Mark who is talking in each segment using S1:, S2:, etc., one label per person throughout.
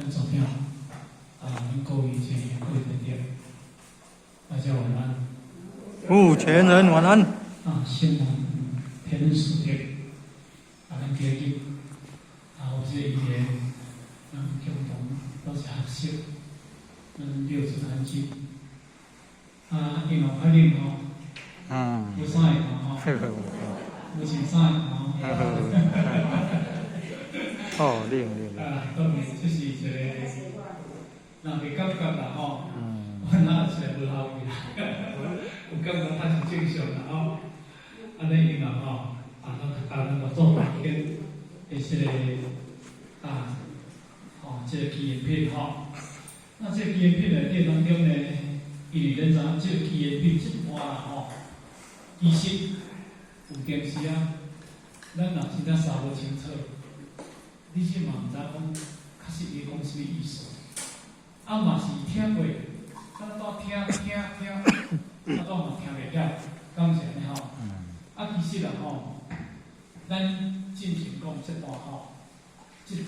S1: 很重要能够以前也会的点，大家晚安。
S2: 全人晚安。
S1: 先往天人事业，咱今日有这语言，共同都是学习，六字坛经，因为快点有啥会讲有请啥会讲
S2: 练。
S1: 当然这是一个，人袂感觉啦我哪是无效的啦，有感觉它是正常啦安尼因咱个做白天的这个这个纪念品那这个纪念品内底当中呢，因为咱知影这个纪念品一般啦其实有件事咱若真正查无清楚，你是嘛毋知讲，确实伊讲什么意思，嘛是听过，咱都听，都嘛听袂晓，感谢你其实啦咱进行讲这段啦，这段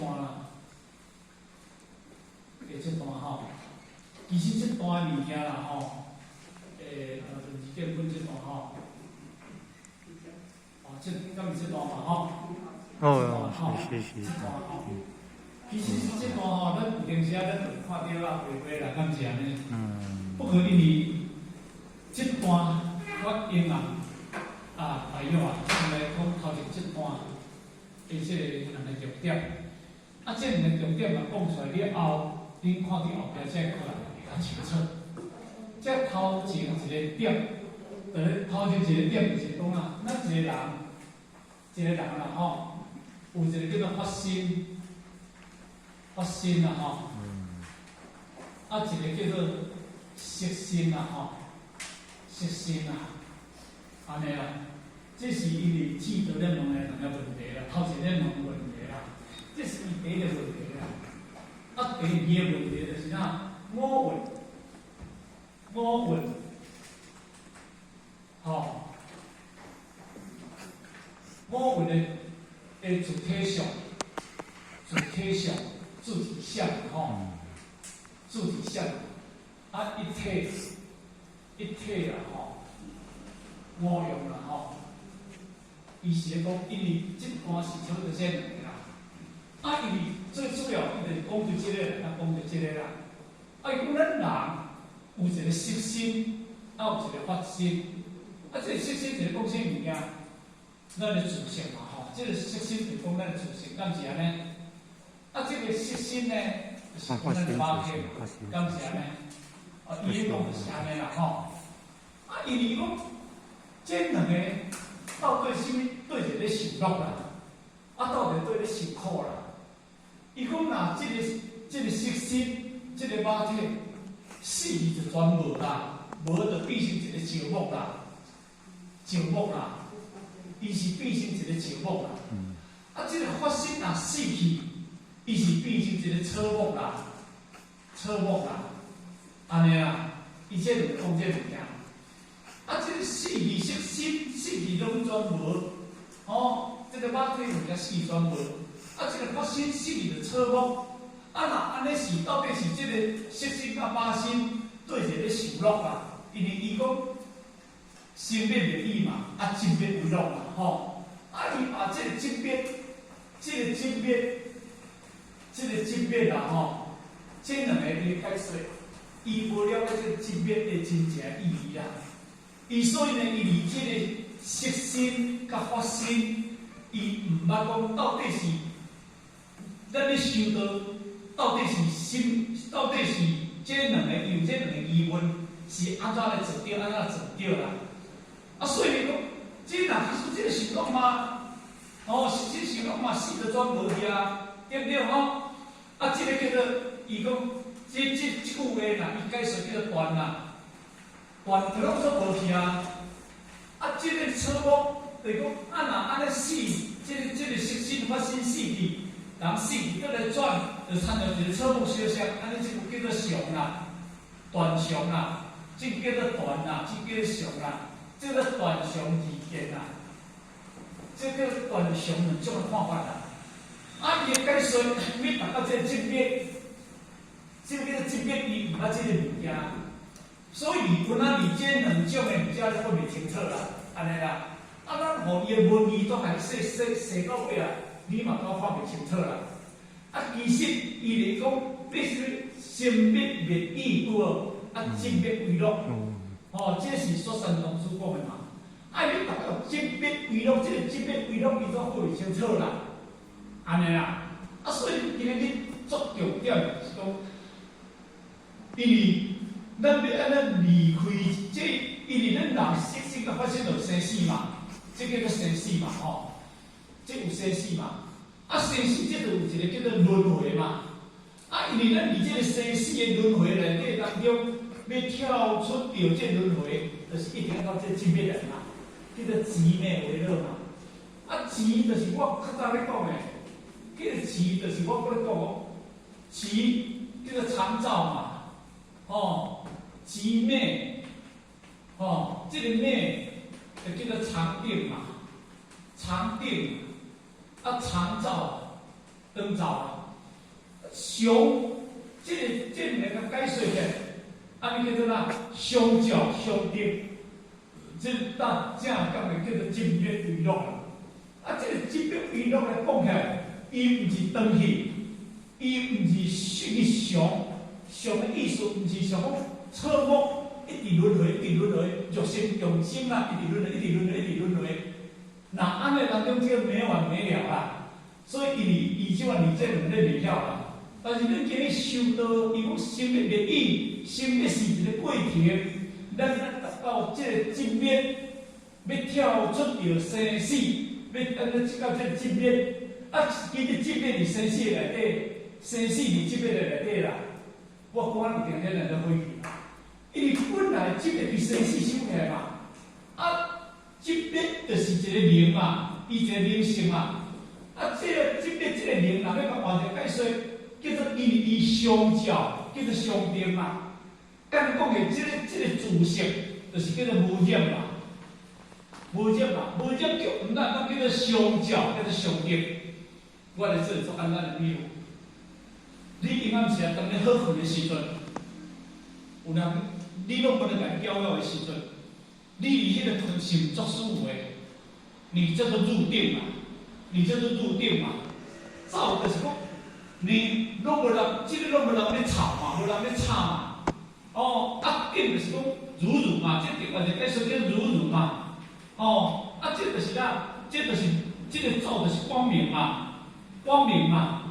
S1: 其实这段物件啦就是根本这段这敢是这段嘛
S2: 是。
S1: 其实这段咱有阵时咱就看到啦，回啦，敢是安尼。不可因为这段我因朋友上来讲头前这段的这个两个重点，这两个重点讲出来了后，恁看到后壁这可能会较清楚。这头前一个点，头前一个点就是讲咱一个人啦有一个叫做发心啦一个叫做色心啦安尼啦。这是因为记得咱问的两个问题啦，头前咱问问题啦，这是伊第一个问题啦。第二个问题就是五蕴，五蕴的主体相，主体相啦一体啦五用啦伊是讲，因为这段是讲到这两个啦，因为最主要伊就是讲到这个啦，讲到这个啦。伊讲咱人有一个色心，有一个法心。这个色心就是讲啥物件？咱的自性嘛这个色心就是讲咱的自性，敢是安尼？这个色心呢，就是讲咱的法体，敢是安尼？伊讲就是安尼啦因为讲这两个到底什么对一个受乐啦，到底对一个受苦啦？伊讲这个色心，这个法体死伊就全无啦，无就变成一个寂寞啦，伊是变成一个寂寞啦。这个法心若死去，伊是变成一个错误啦，安尼啦。伊这就是讲这物件。这个死去色心，死去拢全无这个法体物件死全无。这个法心死去就错误。若安尼是，到底是这个色心甲法心对一个受乐啦？因为伊讲生灭灭意嘛，真灭为乐嘛伊把这个真灭啦这两个伊解说，伊无了解这个真灭的真正意义啦。所以呢，伊离这个色心甲法心，伊毋捌讲到底是咱咧修道，到底是这两个疑问是安怎来做对，安怎做对啦？所以讲，这若是这个受乐嘛，这受乐嘛，死就全无去对不对这个叫做伊讲，这句话啦，伊解释叫做断啦，断就拢做无去这个错误就是讲，若安尼死，这个色心法心死去，人死去倒来转，就参照一个错误小相，安尼这叫做常啦，断常啦，这叫做断啦，这叫做常啦，这叫断常二见啦，这叫断常两种的看法啦。伊的解说，你达到这个境界，级别伊毋捌即个物件，所以离分啊离这两种的物件咧分袂清楚啦，安尼啦。啊，咱互伊的文字都还写到尾啊，你嘛都看袂清楚啦。啊，其实伊嚟讲，必须先灭灭义有无？啊，精灭为乐。哦，这是说山东师讲的嘛。啊，你达到精灭为乐，这个精灭为乐，伊都分袂清楚啦。安尼啦。啊，所以今日你做重点是讲，因为咱要安尼离开这，因为咱人习性个发生着生死嘛，这叫做生死嘛，吼，这有生死嘛。啊，生死这就有一个叫做轮回嘛。啊，因为咱伫这个生死的轮回内底当中，要跳出着这轮回，就是一定要到这级别来嘛，叫做极灭为乐嘛。啊，极就是我较早咧讲的。这个极就是我跟你讲哦，极叫做长照嘛，哦，极灭，哦，这个灭就叫做长定嘛，长定，啊长照，长照啊，上，这两个解说的，安尼叫做哪？相照相定，这正讲的叫做精灭娱乐啊，这个精灭娱乐来讲起来。伊毋是长去，伊毋是日常的意思，毋是像讲错误一直轮回，一直轮回，肉身永生啦，一直轮回，一直轮回，一直轮回。那安尼当中这个没完没了啦，所以伊即话理解两个袂晓啦。但是恁今日修道，伊讲生灭灭意，生灭是一个过程，咱达到这个境界，要跳出着生死，要安尼到这个境界。啊，其实即便伫生死内底，生死伫即个内底啦，我讲一定天人都回去，因为本来即个伫生死修起来嘛，啊，即个就是一个灵嘛，伊一个灵性嘛，啊，即个灵，若要甲完全解说，叫做伊相照，叫做相定嘛。咱讲的即个自性，就是叫做无染嘛，无染嘛，无染叫毋咱叫做相照，叫做相定。我来这里做简单的比喻，你今暗时啊，当你好困的时阵，有人你拢无能甲搅扰的时阵，你伫迄个困心作舒服的，你叫做入定嘛，你叫做入定嘛。照就是讲，你拢无人，即个拢无人咧吵嘛，无人咧吵嘛。哦，啊定就是讲如嘛，这定或者解说叫如嘛。哦，啊这就是啦，这就是这个照就是光明嘛。光明嘛，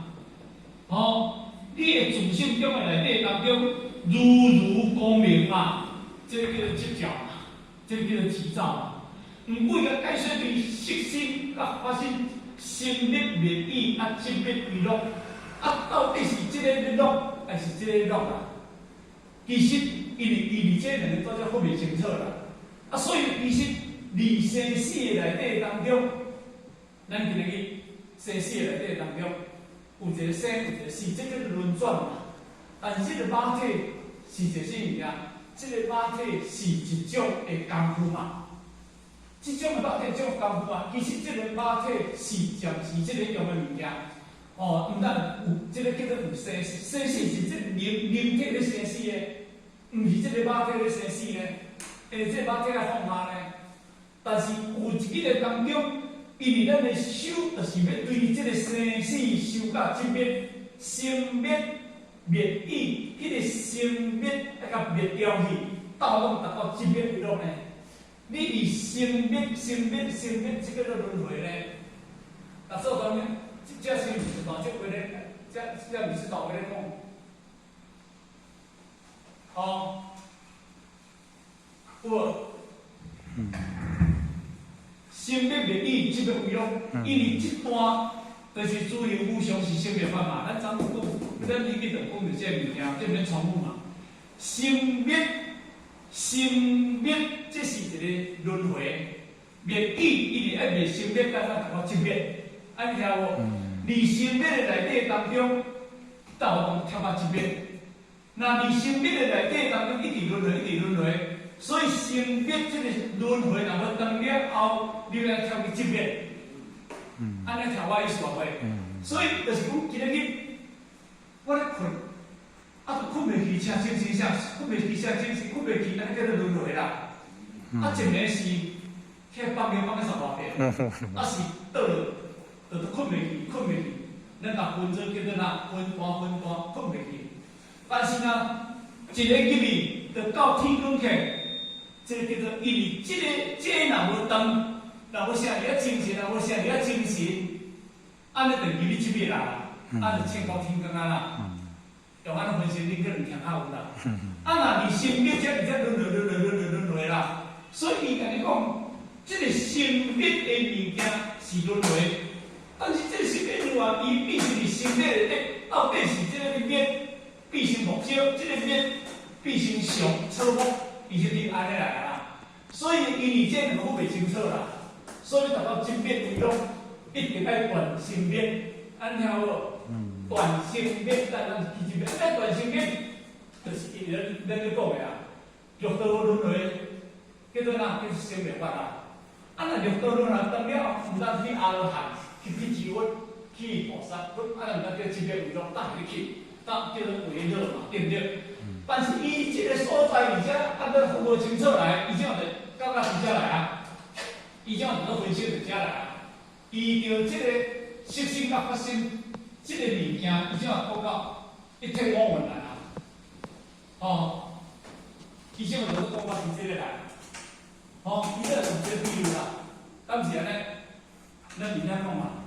S1: 哦，你的自性中的内底当中，如光明嘛，这个叫做执照嘛，这个叫做执照嘛。毋过个解说对色心甲发生生灭灭意啊，精灭为乐，啊，到底是这个乐还是这个乐啦？其实伊这两个大家分袂清楚啦。啊，所以其实离生死的内底当中，咱今日。生死的内底当中，有一个生，有一个死，这叫轮转嘛。但是这个肉体是一个啥物件？这个肉体是一种的功夫嘛。这种的肉体，这种功夫啊，其实这个肉体是暂时这个用的物件。哦，毋但有这个叫做有生死，生死是这灵体咧生死的，毋是这个肉体咧生死的。这个肉体来放下呢，但是有一个当中。因为咱的修，就是要对这个生死修到这边生灭灭意，迄个生灭啊甲灭掉去，到拢达到这边为落呢。你以生灭、这个做轮回呢？那所以讲呢，这是毋是道这话咧？这毋是道话咧讲。哦，有。生灭灭意，即个为乐，因为这段就是主流无常是生灭法嘛。咱昨讲，咱理解就讲着这物件，这免重复嘛。生灭，这是一个轮回。灭意，因为爱灭生灭，咱达到即灭，安尼听无？离生灭的内底当中，到拢跳到即灭。那离生灭的内底当中，一直轮回，一直轮回。所以生灭这个轮回，若要断了后，你来跳去这边，安尼听我意思无？所以就是讲，今日我咧困，啊，就困袂去记啥精神啥，困袂记啥精神，困袂记，安尼叫做轮回啦。啊，一年是去放尿放个10多遍，啊是倒就困袂记，困袂记，咱把分做叫做哪分段分段困袂记。但是呢，一个入面就到天光去，这个叫做因为这个若无动，若无啥你精神，若无啥你精神，安尼就入去这边啦，安就穿过天光啊啦。用安尼分析，恁可能听较有啦。啊，若是生灭者，而且轮回啦。所以伊甲你讲，这个生灭的物件是轮回，但是这个生灭如何，伊必须是生灭的，到底是这个灭必成目标，这个灭必成上错误，伊就定安尼来啦。所以因为这两个袂清楚啦，所以达到真灭为用，一定爱断生灭，安听有无？断生灭，但咱是记住灭，断生灭，就是咱咧讲的啊，六道轮回，叫做哪？叫做生灭法啊。啊，那六道轮回当了，毋但去阿罗汉，去智佛，去菩萨，啊，咱叫真灭为用，当去去，当叫做为乐嘛，对不对？但是伊这个所在，而且按照分不清楚来，伊怎样就到咱遮来啊？伊怎样就分析就遮来啊？伊着这个色身甲法身。这个物件，伊怎啊讲到一体五蕴来啊？哦，伊怎啊就讲到是这个来？哦，伊这从这比喻啦，敢是安尼？咱面仔讲嘛，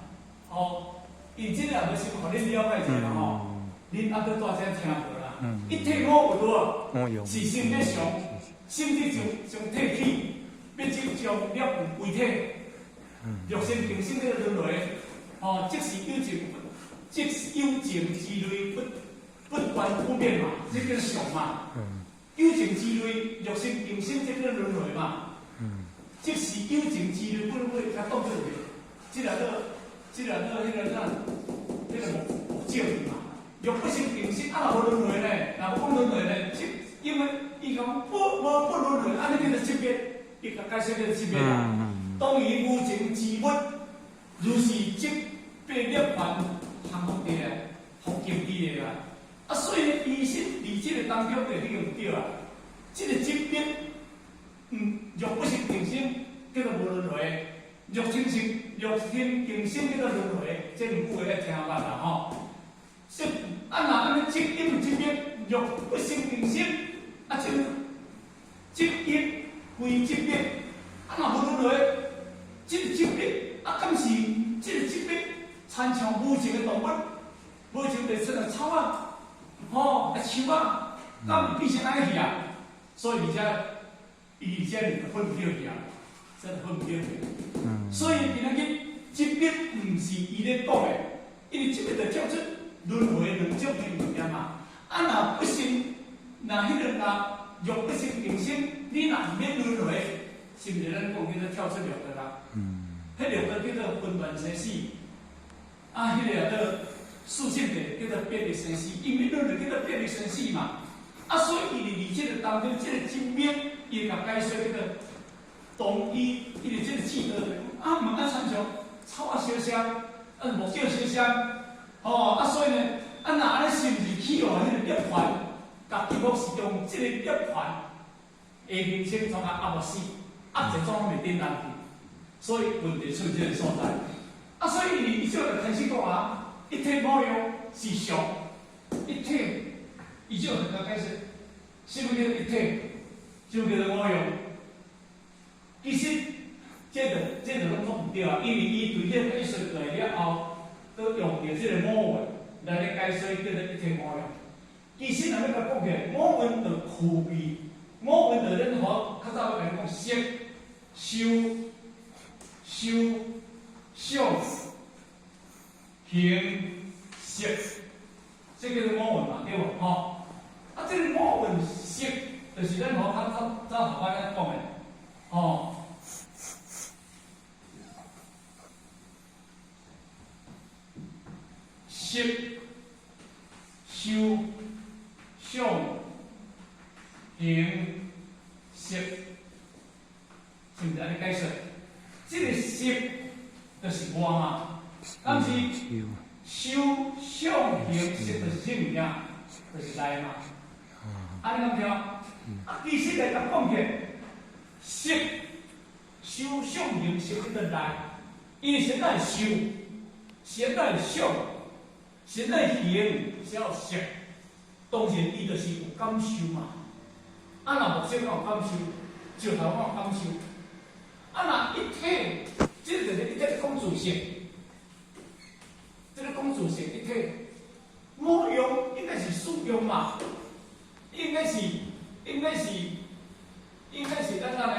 S1: 哦，伊这个也要先互恁了解一下吼，恁还佫大声听无啦？一体五有多？是身体上，身体上体起，变成将了为体，肉身定身这个轮回，哦，即是有情。即有情之类不断不变嘛，这叫常嘛。有情之类，肉身定身，这叫轮回嘛。即是有情之类，不甲当做个，迄个目照嘛。肉不身定身，啊，若无轮回呢？若无讲轮回呢？因为伊讲无轮回，安尼叫做七灭，伊甲解释叫做七灭啦。当于无情之物，如是即被涅槃。通福地啊，福经地的啦，啊，所以医生伫这个当中就迄个对啊，这个疾病，若不是定身，叫做无轮回；若定身叫做轮回。这两句话要听捌啦吼。说啊，若安尼疾因疾病，若不是定身，啊，疾因归疾病，啊，若无轮回，这个疾病啊，敢是这个疾病？参像无情的动物，无情袂出来草啊，吼，树啊，敢变成安尼去啊？所以而且就分不了去啊，真分不了去。所以今仔日疾病毋是伊咧讲的，因为疾病就叫出轮回两种的物件嘛。啊，若不信，若迄个若不信定身，你若毋免轮回，是毋是咱讲叫做跳出六道啦？迄六道叫做分段生死。啊，迄个叫四性地叫做变异生死，因为轮回叫做变异生死嘛。啊，所以伊伫这个当中，这个经面伊甲解说叫做同伊伫这个记得啊，问啊参像草啊烧香，啊木叫烧香，哦，啊所以呢，啊若安尼是毋是去互迄个涅槃？甲基督是用这个涅槃下面先从啊无死，啊一种袂顶人去，所以问题出这个所在。啊，所以伊就开始讲啊，一体无用是上，一体，伊就甲解释，什么叫一体？什么叫做无用？其实，这拢讲毋对啊，因为伊对这个解释来了后，都用着这个母文来咧解释叫做一体无用。其实若要甲讲起来，母文就区别，母文就咱好较早来讲色、修。相、形、色，这叫做五蕴嘛，对无？吼，啊，这个五蕴色，就是咱好早后摆咱讲的，吼。色、修、相、形、色，是毋是安尼解释？这个色。就是我嘛，但是修相形色就是这物件，就是来嘛。安尼敢听？其实来甲讲起，色、受、想、形、色迄个来，因为现在受，现在想，现在形，才有色。当然，伊就是有感受嘛。若木色有感受，石头有感受。若一体，这就是一个讲自性。这个讲自性一体，我用应该是属用嘛，应该是咱啥呢？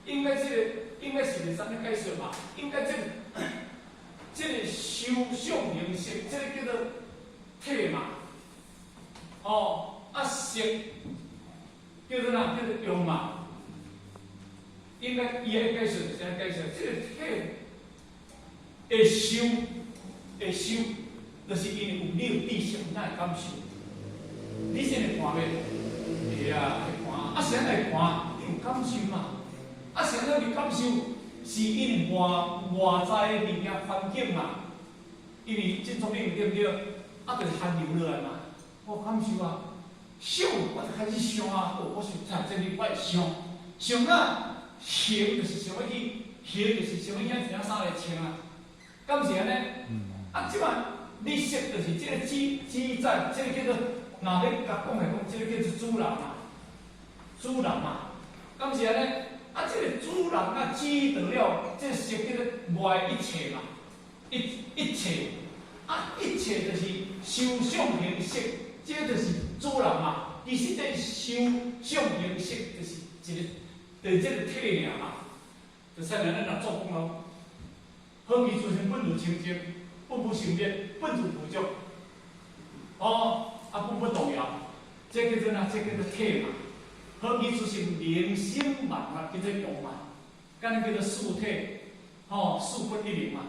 S1: 应该是啥物解释嘛？应该这个受想形色，这个叫做体嘛。色叫做哪？叫做用嘛。应该伊个解释是啥解释？这个体会受，就是因为有你有知识，才会感受。你先会看袂？会啊，会看。先来看，你有感受嘛？先来有感受，是因为外在的物件环境嘛。因为这种物对不对？就是寒流落来嘛。我感受啊，想我就开始想啊，我想在这里我会想啊，形就是想要去，形就是想要遐一件衫来穿啊，敢是安尼？即摆你色就是这个主宰，这个叫做，若要甲讲来讲，这个叫做主人嘛，主人嘛，敢是安尼？这个主人指导了，这个色叫做外一切嘛，一切，一切就是受想行识。这就是主人嘛，其实这受想形色就是一个，这个体尔嘛。就使咱若做讲咯，好奇自性本如清净，本不生灭，本如无足。本不动摇，这叫做哪？这叫做体嘛。好奇自性灵性万法叫做用嘛，干那叫做素体，素本一灵嘛。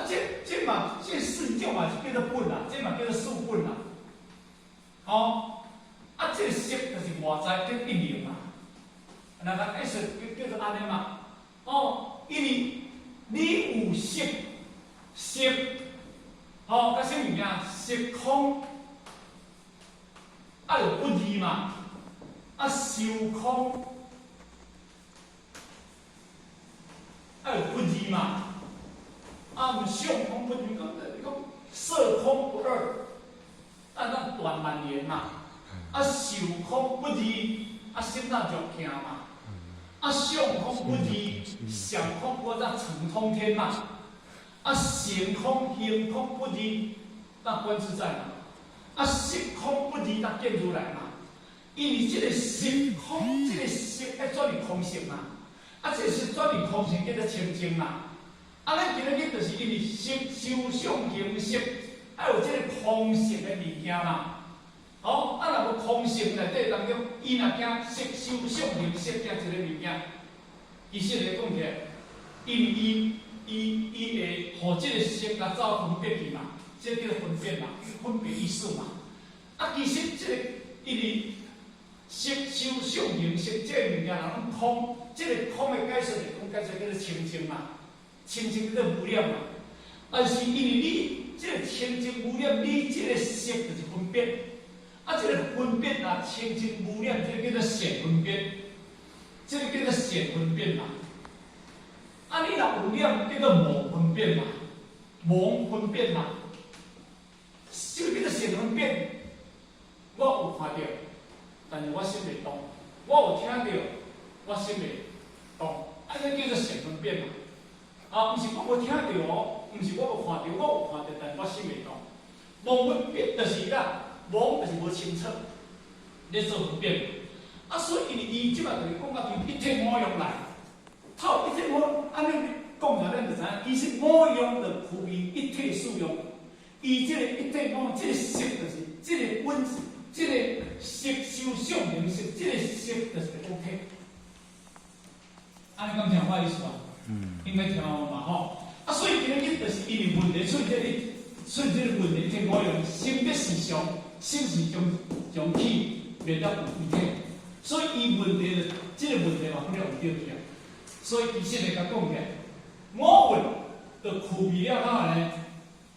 S1: 这嘛，这四种嘛是叫做本啦，这嘛叫做素本啦。这个色就是外在叫一灵嘛，那个解释叫做安尼嘛。因为你有色，甲啥物件？色空，有不二嘛，受空，有不二嘛，毋想空不二，讲色空不二。咱断万年嘛，受空不二，心脏就惊嘛，想空不二，想空我则成通天嘛，行空行空不二，那观自在嘛，色空不二，那见如来嘛，因为这个色空，这个色要转入空性嘛，这个是转入空性叫做清净嘛，咱今日就是因为色受想行识。有这个空性的物件嘛，若无空性内底当中，伊若惊色受想行识惊一个物件，其实来讲起来，因为伊会互这个色来走分别去嘛，这叫分别嘛，分别意思嘛。其实这个因为色受想行识这个物件，人拢空，这个空的解释来讲，解释叫做清净嘛，清净叫做无量嘛。但是因为你这个清净无量，你这个色就是分别，这个分别清净无量，这个叫做显分别，这个叫做显分别嘛。你若有量，叫做无分别嘛，无分别嘛，这个叫做显分别。我有看到，但是我心袂动；我有听到，我心袂动，这叫做显分别嘛。毋是我无听到哦，毋是我无看到，我有看到，但我心袂动。无分别就是无就是无清楚，咧做分别。所以伊即摆就是讲到从一体五用来，透一体五，安尼讲起来咱就知影，其实五用就区别一体四用。伊即个一体五，即个色就是即个本，即个色受想行识，即个色就是讲体。安尼讲听我意思伐？应该听嘛所以今日就是因为问题，所以这个问题听我用心必是相，心是将气变到有体，所以伊问题这个问题嘛，不了有对去啊。所以其实来甲讲起来，五蕴就区别了呢，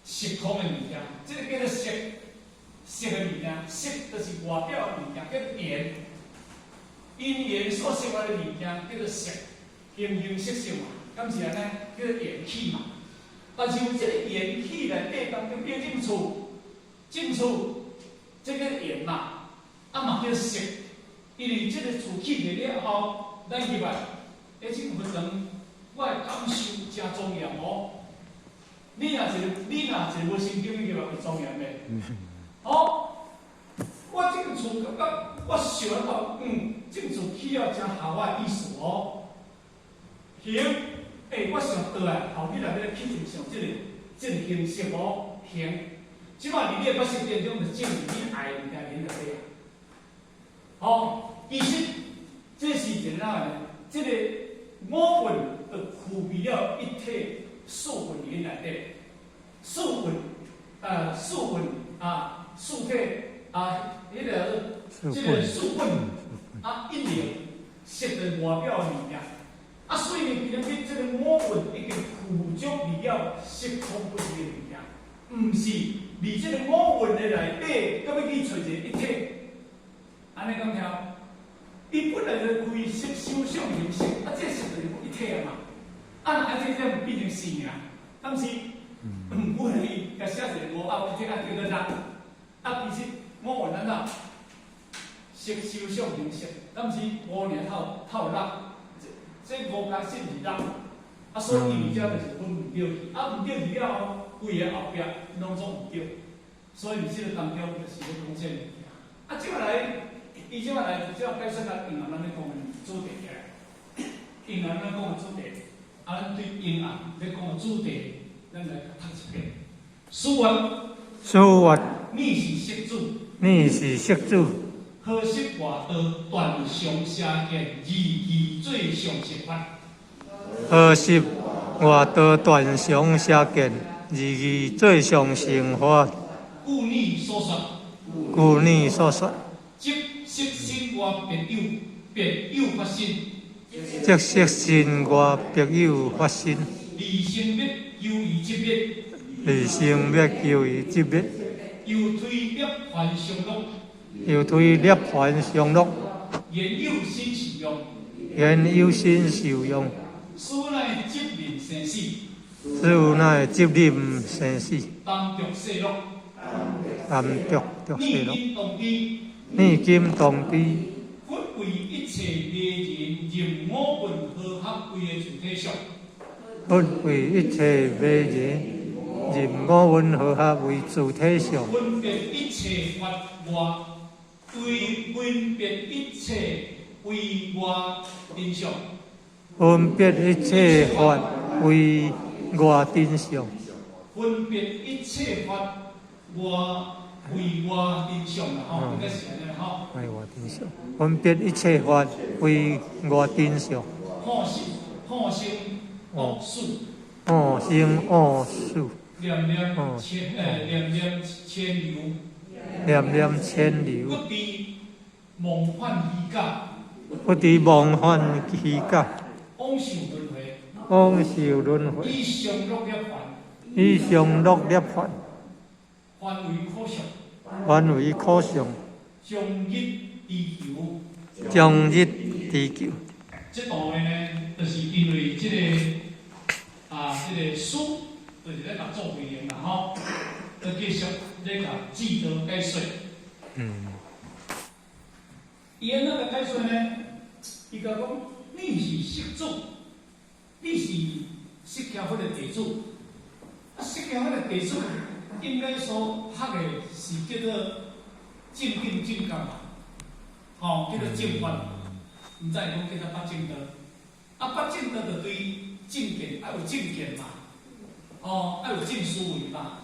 S1: 色空的物件，这个叫做色色的物件，色就是外表的物件，叫颜。因缘所生出的物件叫做色，形形色色嘛，敢是安尼？叫做缘起嘛。但是有这个缘起内底当中叫正处，正处这个缘嘛，嘛叫色。因为这个厝起来了后，咱入来，这种分层，我的感受真重要哦。你若是无心经，你入来会重要袂？我这个厝感觉，我想到，这个厝起了真合我的意思哦。行，我想倒来，后尾来要去就上这个形式哦，行。即摆你的发生当中，就证明你爱人家人就对啊。其实这是怎样呢？这个五蕴就具备了一体四分里内底，四分四体这个四分一流色的外表的物件。所以呢，其实这个五蕴已经具足了色空不离的物件，毋是离这个五蕴的内底，搁要去找一个一体。安尼讲听，伊本来就开色受想行识，这色就是一体啊嘛。这变成是啊，但是不能伊甲写一个五一体叫做六，其实五蕴咱哪色受想行识，但是五年透六。这五加7是6，所以伊遮就是分唔对去，唔对去了后，规个后壁拢总唔对，所以这个当中就是要讲这物件。即摆来，伊即摆来，即摆解释咱阴暗咱咧讲的主题起来，阴暗咱讲的主题，咱对阴暗咧讲的主题，咱来读一遍。
S2: 诸佛，
S1: 你是色主，
S2: 你是色主。
S1: 好色外道断常邪见，义做常识法。
S2: 好色外道断常邪见，义做常识法。
S1: 故你所说，即色心外别有发生。
S2: 即色心外别有发生。
S1: 离生灭由于即灭，
S2: 离生灭由于即灭。
S1: 又推涅槃相乐。
S2: 又推涅槃相乐，
S1: 言有心受用，
S2: 言有心受用，
S1: 使乃接临生死，
S2: 使乃接临生死，
S1: 当着世乐，
S2: 世乐，
S1: 逆境当知，
S2: 不
S1: 为一切迷人任五蕴合合为的主体相，
S2: 不为一切迷人任五蕴合合为主体相，
S1: 分别一切法外。分别一切为外真相，
S2: 分别一切法为外真相，
S1: 分别一切法为外真相啦，应该是安尼啦，
S2: 为外真相，分别一切法为外真相。
S1: 好生恶事，
S2: 好生恶事，
S1: 念念牵流。
S2: 念念牵流，
S1: 不知梦幻虚假，
S2: 不知梦幻虚假，
S1: 往受轮回，
S2: 往受轮回，
S1: 以上乐涅槃，
S2: 以上乐涅槃，
S1: 凡为可想，
S2: 凡为可想，
S1: 将日地球，
S2: 将日地球。
S1: 这道呢，就是因为这个书，就是咧甲做回应啦吼，要继续咧甲记得解说。伊安怎个解说呢？伊甲讲，你是色主，你是释迦佛的弟子。释迦佛的弟子应该所学的是叫做正定正觉嘛，叫做正法，毋知讲叫做八正道。八正道就对正见要有正见嘛，要有正思维嘛，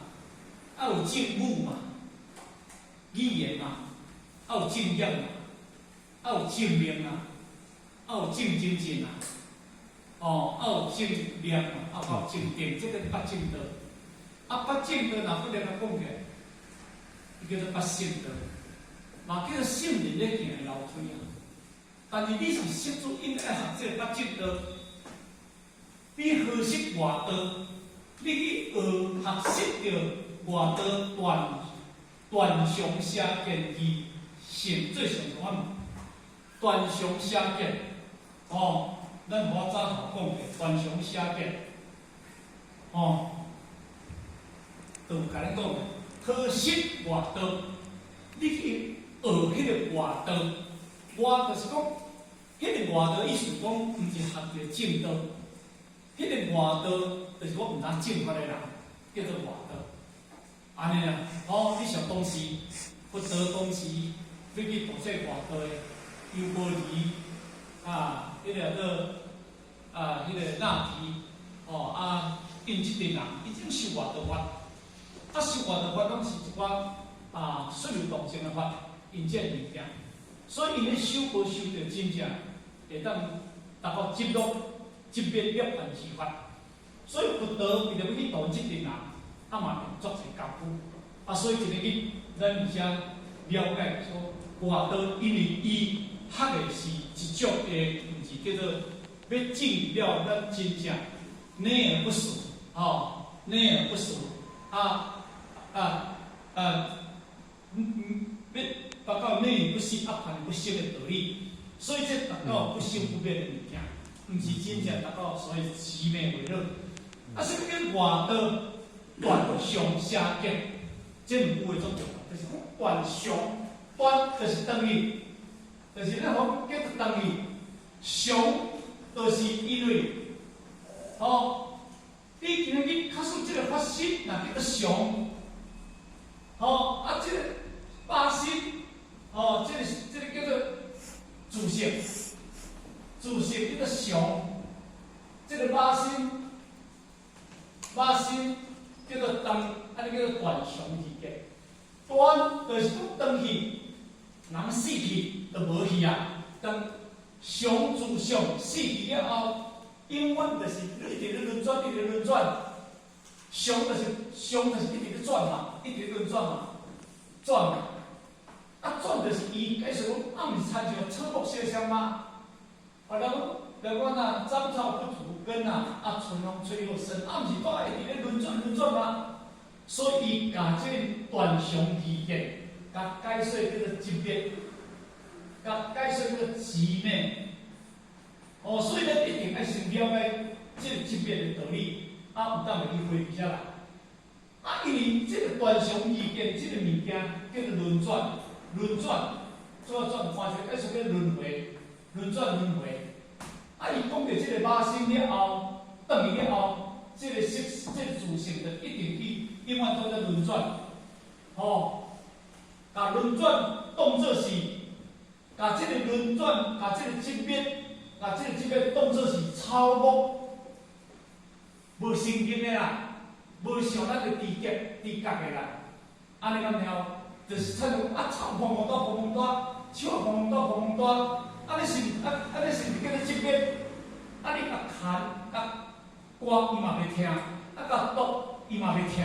S1: 要有正语嘛，语言嘛，要有正业嘛。要有正命啊，要有正精神啊，要有正念啊，要有正定，这个八正道。八正道若不能讲起来，伊叫做八圣道，嘛叫做圣人咧行楼梯啊。但是你是识主，应该学这个八正道。你学识外道，你去学习着外道断常写见义性最上法门。断常写见，咱我早头讲过，断常写见，就有甲你讲，可惜外道，你去学迄个外道，我就是讲，迄个外道意思讲，毋是学着正道，迄个外道就是我毋当正法的人，叫做外道。安尼啦，你上当时不得当时，要去读这外道的优波离迄个迄个那提，因即阵人已经修外道法，修外道法拢是一寡顺流动性的法，因这物件，所以因咧修无修着真正会当达到极乐涅槃之法，所以佛陀为着要去度即阵人。嘛会作一功夫，所以一个日，咱而且了解说，外道因为伊学的是一种的，毋是叫做要证了咱真正内而不俗，内而不俗，要达到内而不息、外而不息的道理，所以这达到不生不灭的物件，毋是真正达到所谓极灭为乐。什么叫外道？断常写见，这两句话做重要，就是讲断常，断就是等于，就是咱讲叫做等于，常就是因为，你今日假使这个法身，那叫做常，这个法身，这个叫做自性，自性叫做常，这个法身。叫做断，尼叫做断常去嘅。断就是讲断去，人死去就无去啊。当常自常死去了后，永远就是一直咧轮转，一直轮转。常就是一直咧转嘛，一直轮转嘛，转嘛。转就是伊，假使讲，毋是参像草木小香嘛。人讲杂草不吐根春风吹又生，毋是都会伫咧轮转吗？所以伊甲即个断常义见，甲解说叫做极灭，甲解说叫做极灭。所以咱一定要先了解即个极灭的道理，毋当袂去回避下来。因为即个断常义见，即个物件叫做轮转，怎啊转？换做解说叫轮回，轮转轮回。伊讲到即个肉身了后，转去了后，即个自性就一定去永远都在轮转，甲轮转当作是，甲即个轮转，甲即个极灭，甲即个极灭当作是草木，无生经的啦，无像咱个知觉的啦，安尼咁了，就是参像草碰碰大，碰碰大，树碰碰大，碰碰大。尼是叫做极灭，你甲痰、甲歌伊嘛袂听，甲毒伊嘛袂听，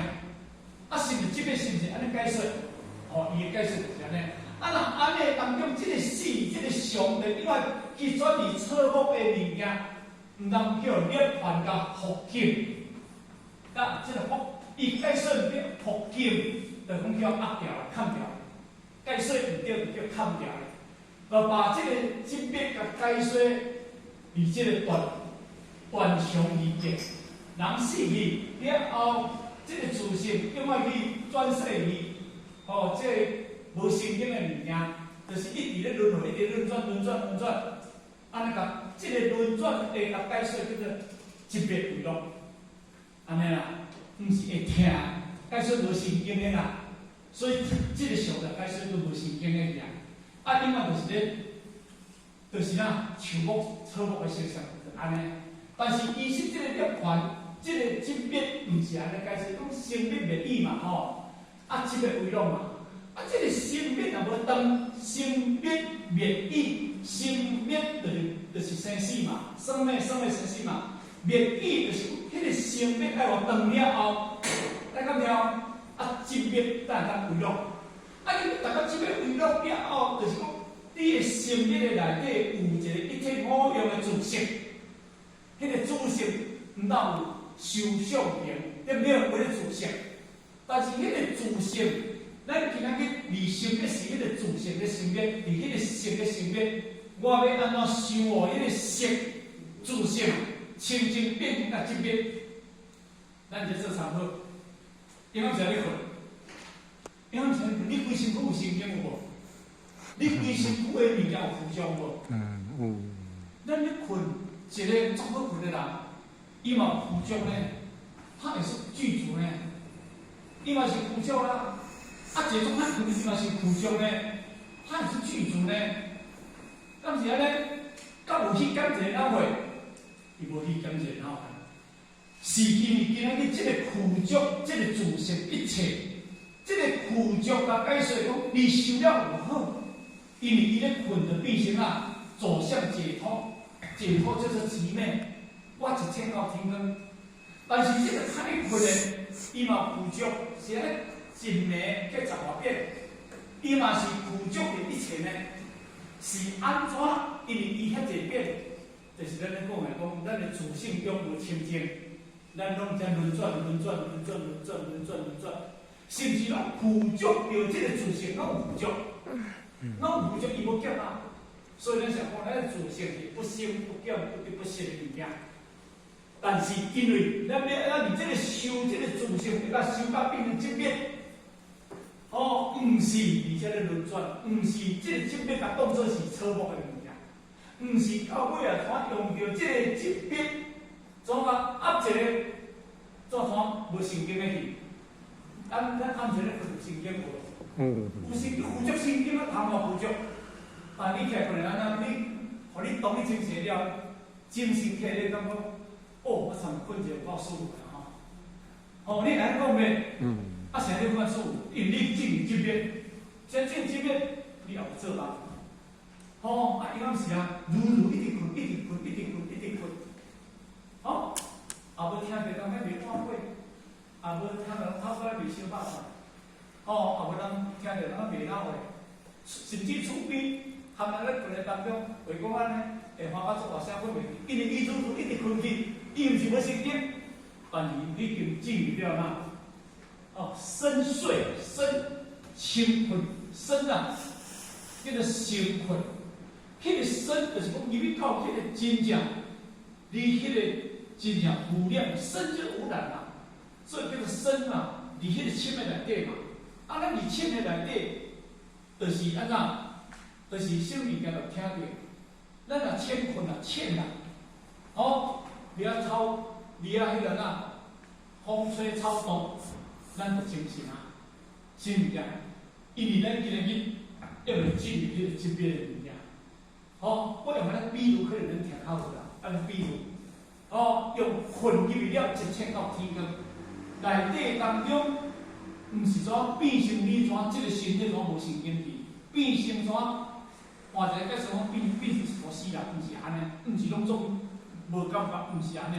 S1: 是毋是极灭？是毋是安尼解说？伊的解说就是安尼。若安尼当中，即个死、即个常的，因为去转移草木的物件，毋通叫涅槃甲福境，即个福，伊解说毋对，福境就讲叫压掉、砍掉，解说毋对就叫砍掉。把这个极灭甲解说，以这个断常义见，人死去了后，这个自性永远去转世去，这无生经的物件，就是一直咧轮回，一直轮转，安尼甲这个轮转会甲解说叫做极灭为乐，安尼啦，毋是会听，解说无生经的啦，所以这个上甲解说都无生经的呀。永远就是树木、草木的现象，就安尼。但是其实这个涅槃，这个极灭，毋是安尼解释，讲生灭灭异嘛，极灭为乐嘛。这个生灭若无当，生灭灭异，生灭就是生死嘛，生灭生死嘛。灭异就是迄个生灭爱互断了后，咱讲了，极灭才会当为乐。你大家即个为乐了后，就是讲，你的生命的内底有一个一体五用的自性，迄个自性毋当有受想行，对不对？为了自性，但是迄个自性咱今仔日离性的是迄个自性的性别，伫迄个性的性别，我要安怎想哦？迄个性自性清净变成甲即边，咱就做参考。因为啥你困？因为啥你规身躯有神经有无？你规身躯的物件有浮上无？
S2: 有。
S1: 咱咧困，一个足好困的人，伊嘛有浮上呢，他也是具足呢，伊嘛是浮上啦。啊，一种咱困伊嘛是浮上呢，他也是具足呢。但是安尼，敢有去感觉哪会？伊无去感觉哪会？是因为今仔日即个苦足，即个自性一切，即个苦足甲解说讲，你修了有好，因为伊咧困就变成啊，走向解脱，解脱就是极美。我一天到天光，但是即个太困的，伊嘛苦足，是咧真美去十外遍，伊嘛是苦足的一切呢，是安怎？因为伊遐济变，就是咱咧讲的讲，咱的自性中无清净。咱拢在轮转，甚至讲苦足着这个自性，拢有苦足，拢有苦足，伊无减啊。所以咱常讲，咱的自性是不生不减、不得不息的物件。但是因为咱要你这个修这个自性，要修到变成正面，哦，毋是而且咧轮转，毋是这个正面甲当作是错误的物件，毋是到尾啊，怎用着这个正面。怎啊压一个，怎无神经的去？咱按一个有神经无？有神经负足神经啊，头毛负足。但你起来可能安那，互你当你清醒了，精神起来你感觉，哦，我昨困一个够舒服啦吼。哦，你安讲袂？啊，啥你看舒服？因为你进入这边，真正这边你也有做啦。哦，啊，伊讲是啊，如一直困，一直困，一直困，一直困。哦，也无听着人遐袂看过，也无听着人透过来袂小饱饭，哦，也无人听着人袂闹话，甚至厝边含人咧困的当中，为讲安尼会发觉做大声困袂去，因为伊拄一直困去，伊毋是要升经，但是已经进入了那哦深睡深清困深啊，迄个深困，迄个深就是讲入去到迄个真正，你迄个。真正污染，深就污染啦，所以叫做深嘛，伫迄个深的内底嘛。啊，咱伫深的内底，就是安怎，就是什物物件就听着。咱若浅困啊，浅啦，哦，你啊草，你啊迄个呐，风吹草动，咱就精神啊，是物件。因为咱今日要来进入迄个这边的物件。哦，我用咱比如可能能听好个啦，按比如。哦，用混入去了1000到天光，内底当中，毋是怎变成你怎这个身体怎无神经体，变成怎换一个解释讲变成什么死人，毋是安尼，毋是拢总无感觉，毋是安尼，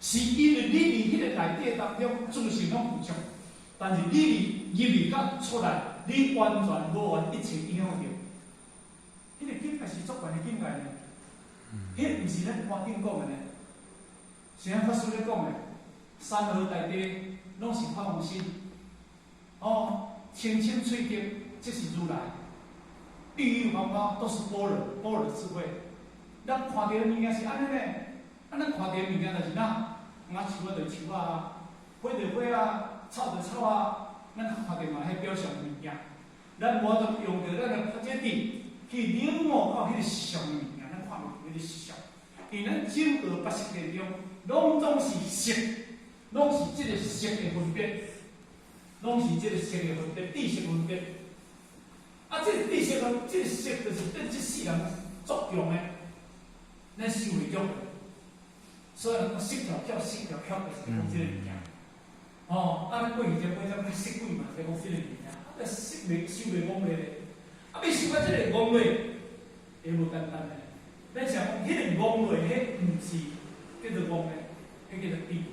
S1: 是因为你伫迄个内底当中自身拢负足，但是你入去甲出来，你完全无完一切影响着，迄个境界是足悬的境界呢，迄毋是咱环境讲的呢。是咱法师咧讲的，山河内底拢是法王心，哦，清清脆净，即是如来，郁郁毛毛都是般若，般若智慧。咱看到的物件是安尼咧，咱看到的物件就是哪，牙树啊就树啊，花就花啊，草就草啊，咱看到嘛迄表象的物件，咱无得用着咱的觉知去领悟到迄个实相的物件，咱看袂到迄个实相，因为咱九二八识当中。拢总是色，拢是即个色的分别，拢是即个色的分别，知识分别。啊，即个知识咯，即个色就是对即世人作用的，咱修为中的。所以讲色条跳，色条跳，就是讲即个物件。哦，啊，咱过去就过咱色鬼嘛，就讲即个物件。啊，色未修未往来咧，啊，要修到即个往来，也无简单咧。咱想讲，迄个往来，迄毋是。叫做讲咧，迄叫做地位。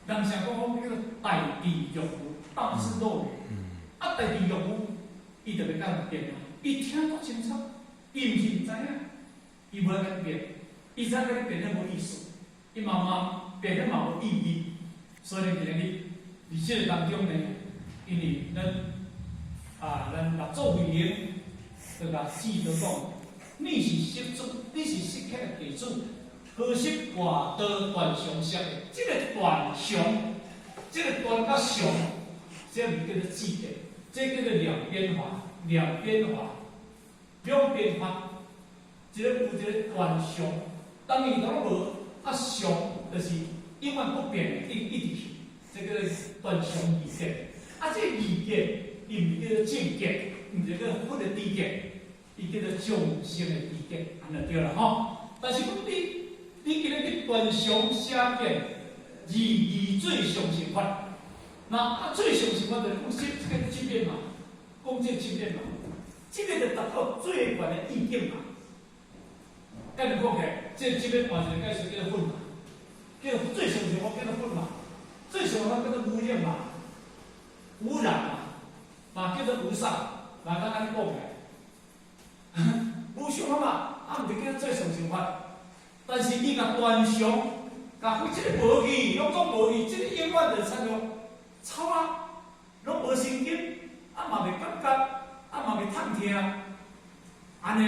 S1: 人常讲叫做大地玉壶，大智若愚。啊，大地玉壶，伊就袂甲变啊。伊听足清楚，伊毋是毋知影，伊无甲你变，伊知甲你变咧无意思，伊慢慢变咧嘛无意义。所以今日伫即个当中呢，因为咱咱合作会员就甲指导讲，你是适主，你是适合的地主，合适外道断上色的，这个断上，这个断甲上，这唔叫做指的，这叫做两边法，两边法，两边法，一个有一个断上，当伊拢无啊上，就是永远不变的，一直去，这个断上二格，啊这二格。伊毋叫做正格，毋是叫不的低格，伊叫做众生的低格，安就对了吼。但是讲你今日去断上写见，二最上乘法，那最上乘法就是讲这个七遍嘛，讲这七遍嘛，这个就达到最悬的意境嘛。甲你讲起，这七遍换一个解释叫做混嘛，叫做最上乘法叫做混嘛，最上乘法叫做污染嘛，污染嘛。叫做无上，人家安尼讲嘅，无上嘛，毋是叫做最上乘法。但是伊甲断上，甲即个无义，拢讲无义，即个永远就参像草啊，拢无神经，嘛袂感觉，嘛袂探听，安尼，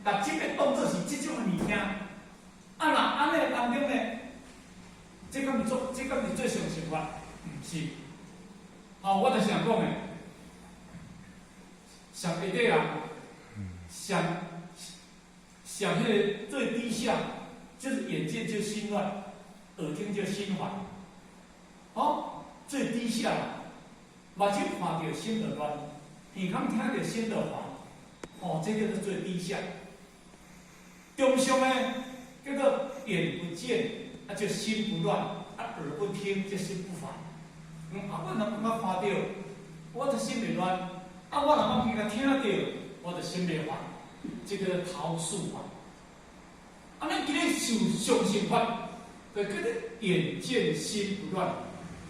S1: 甲即个当作是即种嘅物件，若安尼当中呢，这敢是最上乘法？毋是，我就是想讲嘅。上下底人，上迄个最低下，就是眼见就心乱，耳听就心烦。最低下，目睭看到心就乱，耳孔听到心就烦。这叫做最低下。中上呢，叫做眼不见，就心不乱；耳不听，就心不烦。我若感觉看到，我就心袂乱。我若讲伊甲听到，我就心袂烦，这个逃速法。咱今日受上乘法，就叫做眼见心不乱，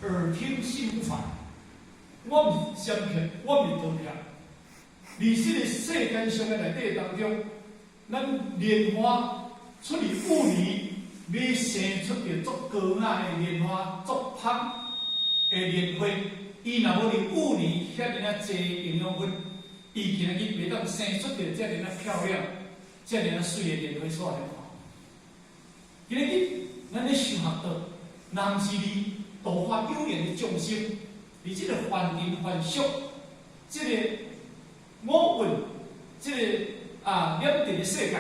S1: 耳听心不烦。我毋是相骗，我毋是道骗。而这个世间上的内底当中，咱莲花出于污泥，要生出着足高雅的莲花，足香的莲花。伊若无伫污泥遐尔啊济营养分，伊今日袂当生出着遮尔啊漂亮、遮尔啊水的莲花出来看。今日咱咧修学道，若毋是伫度化有缘的众生，伫即个凡人凡俗，即个五蕴，即个染尘的世界，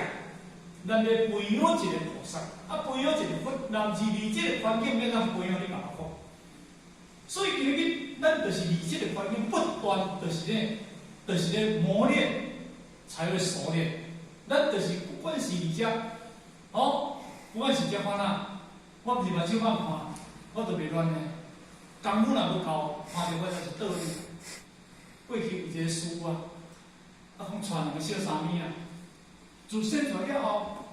S1: 咱要培养一个菩萨，培养一个佛，若毋是伫即个环境，要咱培养你嘛佛。所以今日咱就是伫即个环境不断，就是咧磨练，才会熟练。咱就是不管是伫遮，不管是遮看哪，我毋是目睭放看，我就袂乱呢。功夫若无够，看着我就是倒去。过去有一个师傅讲带两个小沙弥自生出来了后，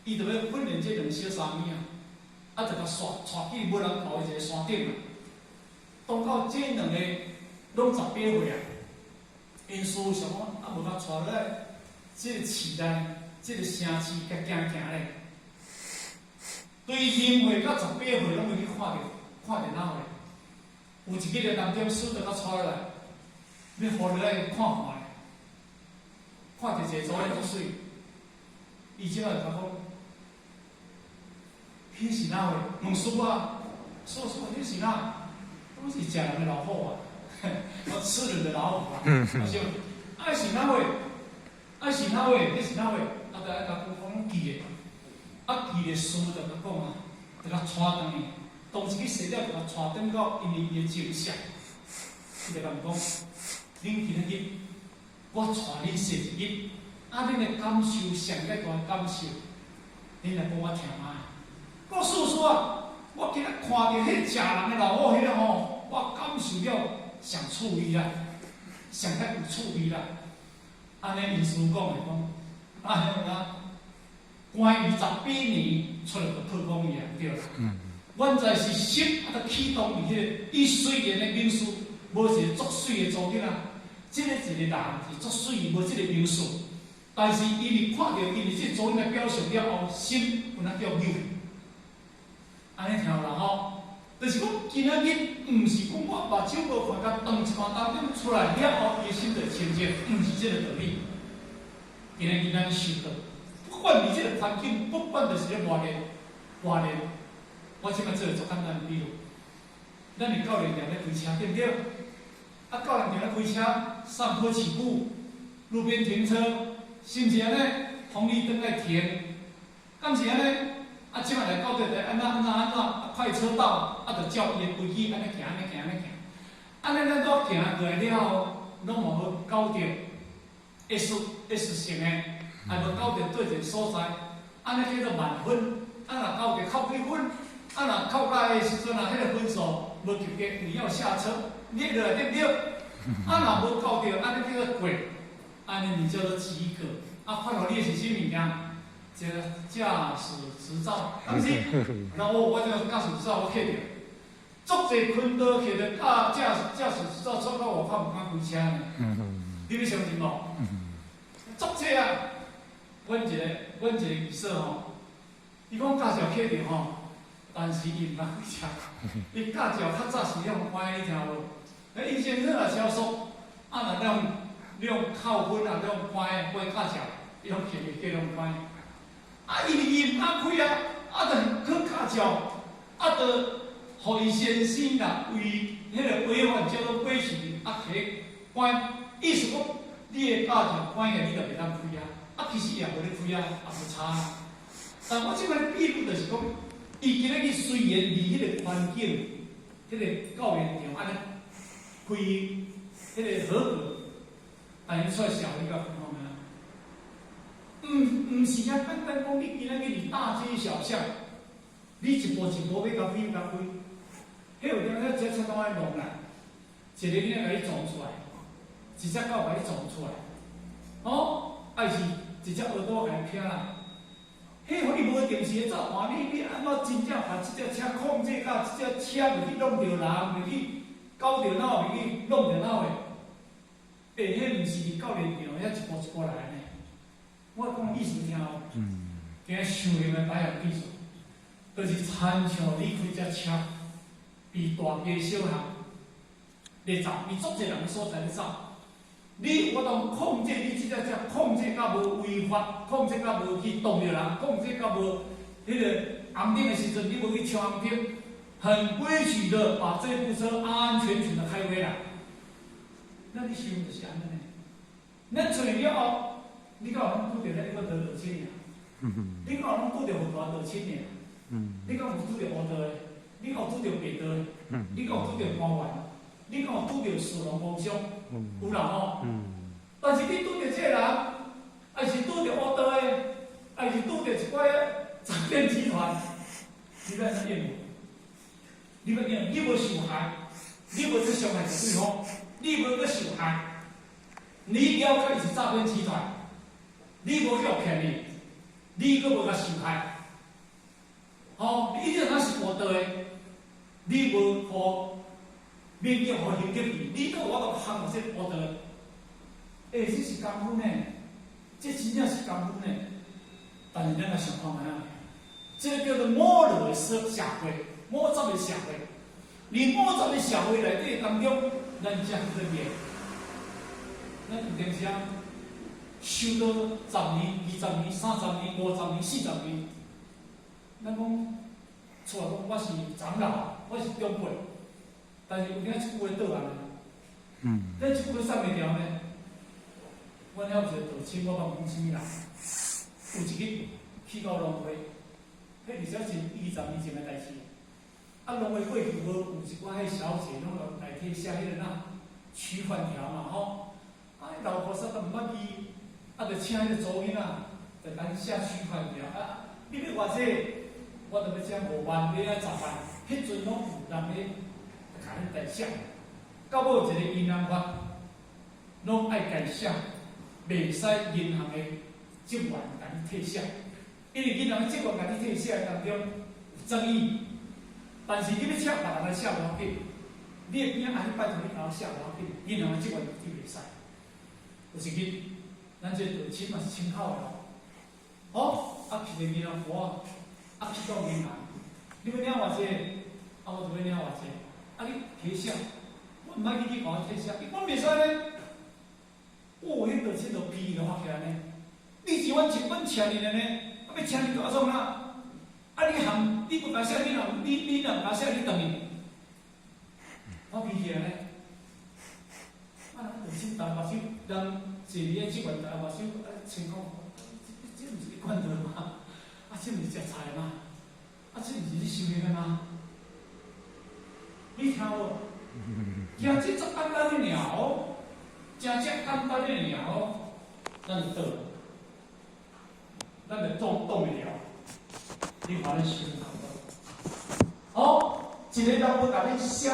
S1: 伊就要训练这两个小沙弥就甲带去无人头的一个山顶当到这两个拢18岁因师父想讲无甲带落来，这个时代，这个城市甲行咧。对0岁到18岁拢会去看电脑咧。有一日咧当中，师就甲带落来，要互落来看咧，看着一个组咧足水，伊即摆就甲讲，迄是哪位？问师父师父，迄是哪？我是食人的老虎我吃人的老虎我说，是哪位？是哪位？迄是哪位？就甲讲记的，记的书就甲讲就甲带转去，当时去洗了就甲带转到因的寝室，伊就甲讲，恁今日我带恁洗一日，恁的感受上个大感受，恁来讲我听啊。我叔叔我今日看到迄食人的老虎迄个我感受了上趣味啦，上较有趣味啦。安尼意思讲的讲，关于18年出来就破讲伊对啦。阮在是心启动伊迄个，伊虽然的名词无一个足水的组织即个一个人是足水无即个名词，但是伊是看到因为即个组织的表象了后，心有哪叫有。安尼听有啦就是讲今仔日毋是讲我目睭无看甲当一看当中出来了后，伊的心就情节，不是这个道理。今日咱受到，不管你这个环境，不管就是咧外面，我即摆做做简单的比喻，咱的教练店咧开车，对不对？啊，教练店咧开车，上坡起步，路边停车，是毋是安尼？红绿灯在停，敢是安尼？啊，即摆来到底来安怎，啊，快车道，啊，就照伊的规矩安尼行，安尼咱都行过来了后，拢无好搞着 S 型的，还无搞着对一个所在，安尼叫做满分。啊，若搞着扣几分，啊，若扣到的时阵啊，迄个分数无及格，你要下车，你落来对不对？啊，若无搞着，安尼叫做过，安尼你叫做及格。啊，发互你的是啥物件？这驾驶执照，敢是？然后我这个驾驶执照我摕着。足侪昆刀摕着驾驶执照出到外口，毋敢开车呢。你要相信无？足侪啊！阮一个医生吼，伊讲驾照摕着吼，但是伊毋敢开车。伊驾照较早是用关，你听无？那医生若超速，啊，若用扣分啊，用关驾照，用摕着用关。啊，伊毋敢开啊，啊，着去驾照，啊，着。互伊先生啦，为迄个违反交通规矩啊，摕关，意思讲你的驾照关个，你就袂当开啊。啊，其实也无咧开啊，也无差。但我即摆比喻就是讲，伊今日虽然离迄个环境，迄个教练场安尼开迄个合格，但伊出来效益较方面啊。毋是啊，简单讲，你今日你大街小巷，你一步一步要甲开。迄有点仔只车拢爱弄啦，一个囝甲你撞出来，一只狗甲你撞出来，哦，还是一只耳朵甲你偏啦。迄互你无定时走换你安怎真正把即只车控制到即只车袂去弄着人，袂去搞着脑，袂去弄着脑的？迄毋是教练场，遐一步一步来呢。我讲意思听有？今日上面的导游技术，就是参照你开只车。比大街小巷咧走，比足侪人的所在咧走。你有法通控制你即只车，控制到无违法，控制到无去动着人，控制到无迄个红灯的时阵，你无去超红灯，很规矩的把这部车安安全全的开回来。那你想就是安尼呢？咱出来了后，你敢有通拄着咱个得落青尔？你敢有通拄着互大落青尔？你敢有拄着乌道的？你敢有拄着白道的？你敢有拄着官员？你敢有拄着事农工商？有啦吼。但是你拄着这个人，还是拄着乌道的，还是拄着一寡诈骗集团，你要怎应付？你要应付？你无受害，你无去伤害着对方，你无去受害，你了解伊是诈骗集团，你无去骗伊，你佫无甲受害。哦，你这若是乌道的。你无互免叫互刑警去，你佫有法度handle这乌道？这是功夫呢，这真正是功夫呢。但是咱来想看卖啊，这叫做摸落的社会，摸杂的社会。你摸杂的社会内底当中，咱才去练。咱有当时啊，修到10年、20年、30年、50年、40年，咱讲。出来讲，我是长老，我是长辈，但是有影一句话倒来呢。咱一句话送袂掉呢。阮遐有一个道亲，我办公室啦，有一日去到龙会，迄而且是20年前的代志。啊，龙会过去无有一寡迄小姐拢来内底写迄个呐取款条嘛吼。啊，老婆实在毋捌字，啊，就请迄个周英啊，就咱写取款条啊，你要偌济？我就要写5万，你爱10万，迄阵拢有人咧，甲恁代写。到尾一个银行法，拢爱改写，袂使银行的职员甲你替写，因为银行的职员甲你替写当中有争议。但是你要请别人来写无要紧，你的边仔拜托你甲我写无要紧，银行的职员你袂使。有一日，咱这道亲嘛是亲口的，哦，啊去个银行户啊。啊，去到银行，你要领偌济？啊，我就要领偌济。啊，你提写，我毋爱去你甲我提写，我袂使咧。哦，迄道佚佗皮就发起来呢。你是阮一本请你的呢，啊要请你做怎啊？啊你含你不甲写，你若毋甲写，你等于发脾气呢？啊，先打把手，让是你的职员打把手，情况，这毋是你管的吗？啊，这毋是食菜吗？啊，这毋是你收的吗？你听无？听这足简单的鸟，真正简单的鸟，咱就倒，咱就动袂了。你看咱想头好，一个人要甲你写，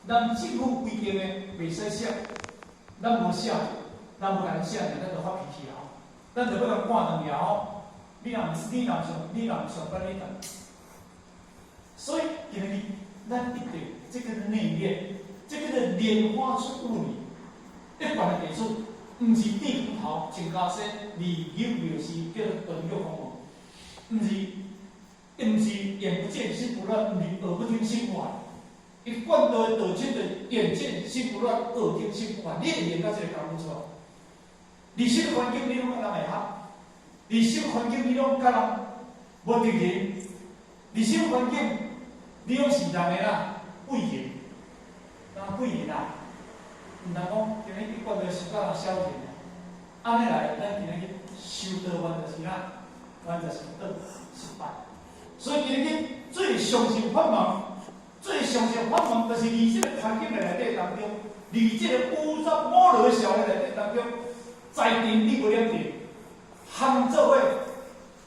S1: 咱政府规定的袂使写，咱无写，咱无甲你写，咱就发脾气啊！咱就要甲赶两条，你若唔上班你等。所以今日咱一定这个内敛，这个莲花出雾里，一般的地主，毋是地骨头、陈家生、离有庙是叫做断玉方王，毋是眼不见心不乱，毋是耳不听心不烦。伊管道的道亲的眼见心不乱，耳听心不烦，你会练到这个功夫出来。二手环境你拢甲人会合，二手环境你拢甲人无敌人，二手环境你拢是人的啦，贵人，贵人啦，毋通讲今日你管道是甲人消遣的，安尼来，咱今日修道完就是咱，完就是倒失败。所以今日最上心法门，就是伫这个环境的内底当中，伫这个乌杂摩罗小的内底当中，在定你无念定，含做伙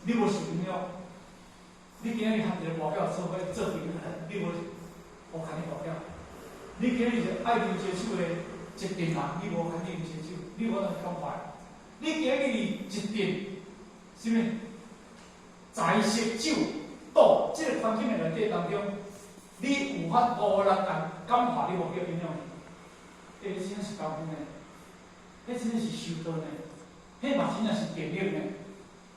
S1: 你无是朋友，你今日含一个目标做伙做朋友，你无牵你目标，你今日就爱啉烧酒的一定人，你无牵啉烧酒，你无能讲坏，你今日一定什么财色酒。到这个环境的内底当中，你有法无人感化你无叫影响你，迄真正是高分的，迄真正是修道的，迄嘛真正是电力的。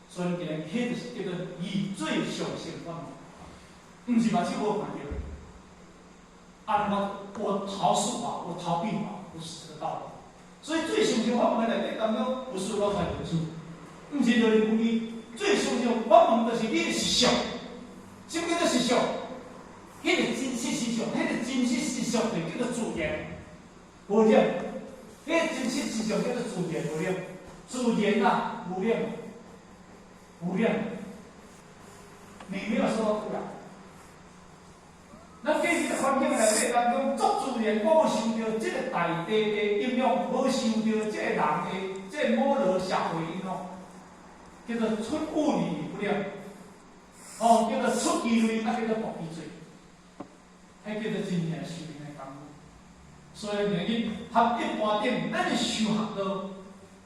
S1: 所以今日迄就是叫做以最上乘法门，毋是嘛？是无看到。按我逃术法，我逃避法，不是这个道理。所以最上乘法门的内底当中，不是我才得出，毋是就是故意最上乘法门就是你的实相。什么叫做实相？迄个真实实相，迄个真实实相就叫做自然，无念。迄个真实实相叫做自然无念，自然啊无念，无念。你没有说出来。咱在这个环境内底当中，足自然，我无受到这个大地的影响，无受到这个人的这个摩罗社会影响，叫做出物理不念。哦，叫做出奇类，啊叫做薄皮罪，迄叫做真正修行的功夫。所以今日合一般点，咱的修学道，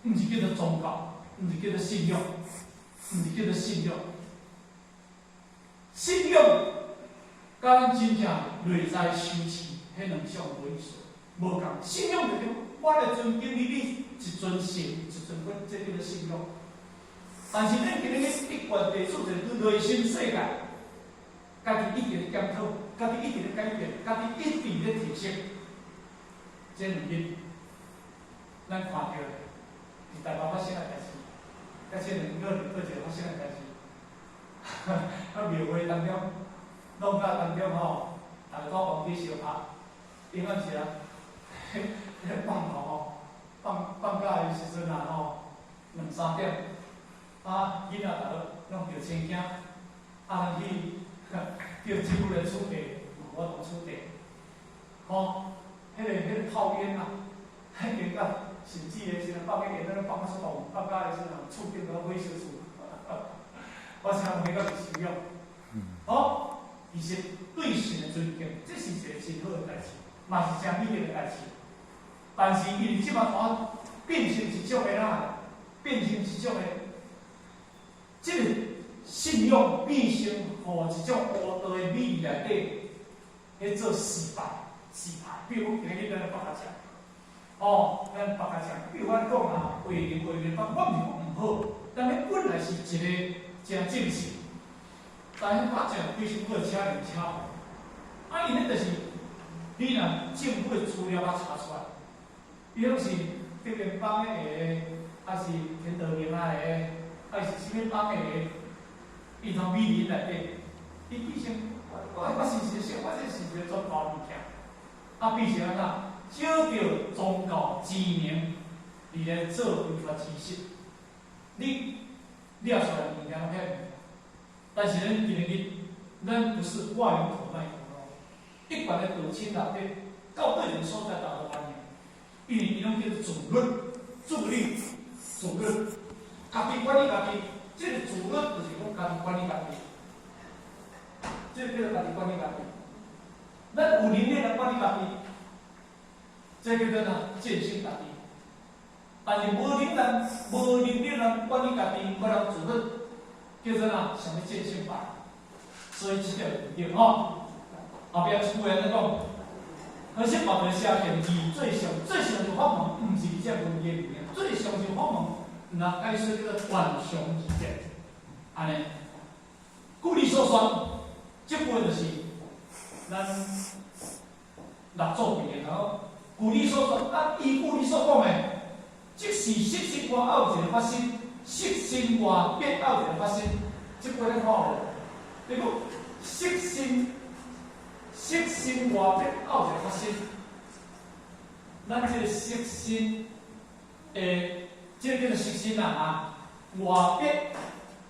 S1: 毋是叫做宗教，毋是叫做信仰，毋是叫做信仰。信仰，甲咱真正内在修持，迄两项无意思，无共。信仰就是我来尊敬你一尊神，一尊佛，这叫做信仰。但是咱今日一贯地处就是内心世界，家己一直咧检讨，家己一直咧改变，家己一直咧提升，这两日咱看到伫台湾发生的代志，甲这两个发生的代志，啊庙会当中，弄甲当中吼，大家往起烧拍，顶仔时啊，迄个放炮吼，放假的时阵啊吼，2、3点。啊，囡仔大家拢着青囝，啊去叫政府来处理，我同处理。吼，迄个炮烟啊，迄个到甚至的时阵，放迄个那放出动，放假的时阵，厝顶都火烧厝，我想每个是需要。好，其实对神的尊敬，这是一个真好的代志，嘛是真美丽的代志。但是因为即马团变成一种的哪，变成一种的。这个信仰变成互一种乌道的美内底，去做失败。比如今日咱北家讲，哦，咱北家讲，比如咱讲啊，画面，我毋是讲毋好，但迄本来是一个真正式，但是北讲非常好，车人车好，啊，因迄就是你若政府的资料查出来，伊拢是对面帮的还是天道明啊的，还是什么帮的，伊从美林内底，伊变成我是说，我这是一个宗教物件，变成安怎？找到宗教知名，伫咧做违法知识，你了出来物件拢遐，但是咱今日咱不是外有口卖口咯，一般的道亲内底，到对人所在达到反应，因为伊拢叫做自律、自律、自律，家己管理家己，这个自律就是讲家己管理家己。这叫做家己管理家己，咱有能力来管理家己，这叫做呐建设家己。但是无能力来管理家己，不能自律，叫做呐想要建设法。所以这条对吼，后壁一句安尼讲，可是别个写件义最上是法门，毋是这文言里面，最上是法门，那解说叫做万象义见，安尼。故你所说。这本就是咱六祖毕业后，据你所说，依据你所讲的，即是色心外有一个法身，色心外别有一个法身，这本咧看无？你讲色心外别有一个法身，咱这个色心，这个叫做色心啊，外别